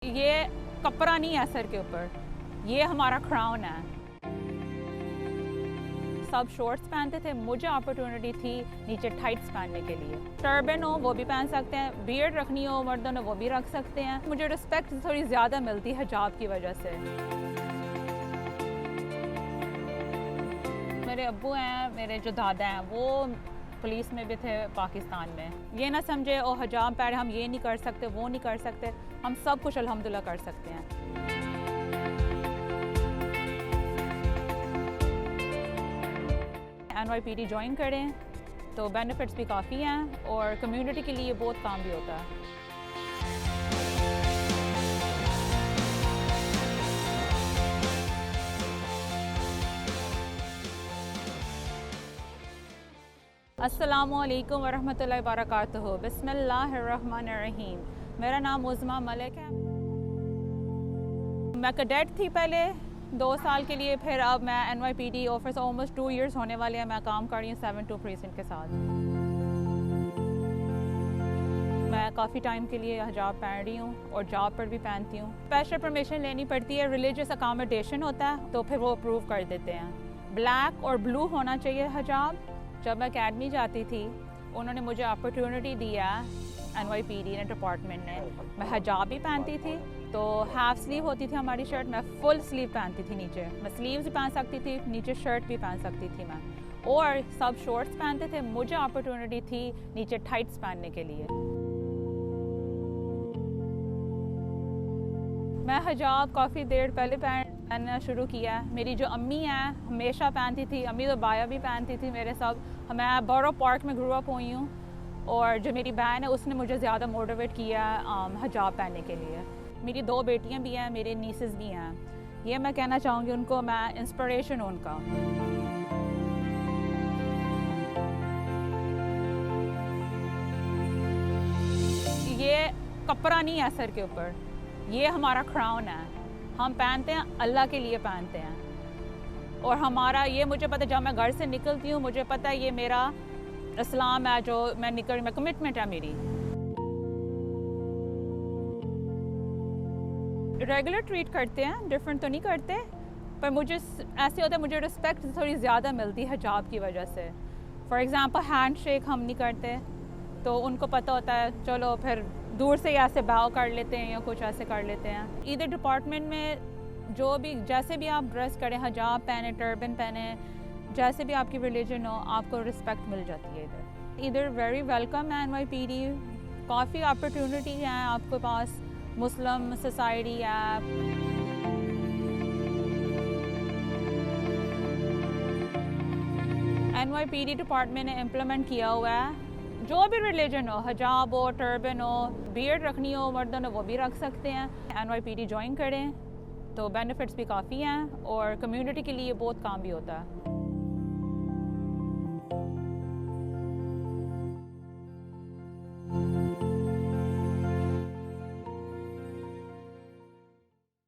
ये कपड़ा नहीं है सर के ऊपर, ये हमारा क्राउन है। सब शॉर्ट्स पहनते थे, मुझे अपॉर्चुनिटी थी नीचे टाइट्स पहनने के लिए। टर्बन हो वो भी पहन सकते हैं, बियर्ड रखनी हो मर्दों ने वो भी रख सकते हैं। मुझे रिस्पेक्ट थोड़ी ज़्यादा मिलती है हिजाब की वजह से। मेरे अब्बू हैं, मेरे जो दादा हैं वो पुलिस में भी थे पाकिस्तान में। ये ना समझे ओ हिजाब पहने हम ये नहीं कर सकते वो नहीं कर सकते, हम सब कुछ अल्हम्दुलिल्लाह कर सकते हैं। NYPD ज्वाइन करें तो बेनिफिट्स भी काफ़ी हैं और कम्युनिटी के लिए बहुत काम भी होता है। अस्सलामुअलैकुम वरहमतुल्लाहि वबरकातुहू। बिस्मिल्लाहिर्रहमानिर्रहीम। मेरा नाम उज़मा मलिक है। मैं कैडेट थी पहले 2 साल के लिए, फिर अब मैं NYPD ऑफिस ऑलमोस्ट 2 इयर्स होने वाले हैं। मैं काम कर रही हूँ 7-2 प्रीसिंट के साथ। मैं काफ़ी टाइम के लिए हिजाब पहन रही हूँ और जॉब पर भी पहनती हूँ। स्पेशल परमिशन लेनी पड़ती है, रिलीजियस अकोमोडेशन होता है तो फिर वो अप्रूव कर देते हैं। ब्लैक और ब्लू होना चाहिए हिजाब। जब मैं अकेडमी जाती थी उन्होंने मुझे अपॉर्चुनिटी दिया NYPD ने, डिपार्टमेंट ने। मैं हिजाब भी पहनती थी, तो हाफ स्लीव होती थी हमारी शर्ट, मैं फुल स्लीव पहनती थी नीचे। मैं स्लीव्स भी पहन सकती थी, नीचे शर्ट भी पहन सकती थी मैं। और सब शॉर्ट्स पहनते थे, मुझे अपॉर्चुनिटी थी नीचे टाइट्स पहनने के लिए। मैं हिजाब काफ़ी देर पहले पहनना शुरू किया। मेरी जो अम्मी हैं हमेशा पहनती थी, अम्मी तो बाया भी पहनती थी मेरे सब। मैं बोरो पार्क में ग्रो अप हुई हूँ और जो मेरी बहन है उसने मुझे ज़्यादा मोटिवेट किया हिजाब पहनने के लिए। मेरी 2 बेटियाँ भी हैं, मेरे नीसेस भी हैं। ये मैं कहना चाहूँगी उनको, मैं इंस्पिरेशन हूँ उनका। ये कपड़ा नहीं है सर के ऊपर, ये हमारा क्राउन है। हम पहनते हैं अल्लाह के लिए पहनते हैं। और हमारा ये मुझे पता है, जब मैं घर से निकलती हूँ मुझे पता है ये मेरा इस्लाम है, जो मैं कमिटमेंट है मेरी। रेगुलर ट्रीट करते हैं, डिफरेंट तो नहीं करते, पर मुझे ऐसे होता है मुझे रिस्पेक्ट थोड़ी ज़्यादा मिलती है हिजाब की वजह से। फॉर एग्ज़ाम्पल हैंड शेक हम नहीं करते, तो उनको पता होता है चलो फिर दूर से ऐसे बाव कर लेते हैं या कुछ ऐसे कर लेते हैं। इधर डिपार्टमेंट में जो भी जैसे भी आप ड्रेस करें, हिजाब पहने, टर्बन पहने, जैसे भी आपकी रिलीजन हो, आपको रिस्पेक्ट मिल जाती है इधर वेरी वेलकम है NYPD। काफ़ी अपॉर्चुनिटी हैं आपके पास, मुस्लिम सोसाइटी ऐप। NYPD डिपार्टमेंट ने इम्प्लीमेंट किया हुआ है, जो भी रिलीजन हो, हिजाब हो, टर्बन हो, बियर्ड रखनी हो मर्दों ने वो भी रख सकते हैं। NYPD ज्वाइन करें तो बेनिफिट्स भी काफ़ी हैं और कम्युनिटी के लिए बहुत काम भी होता है।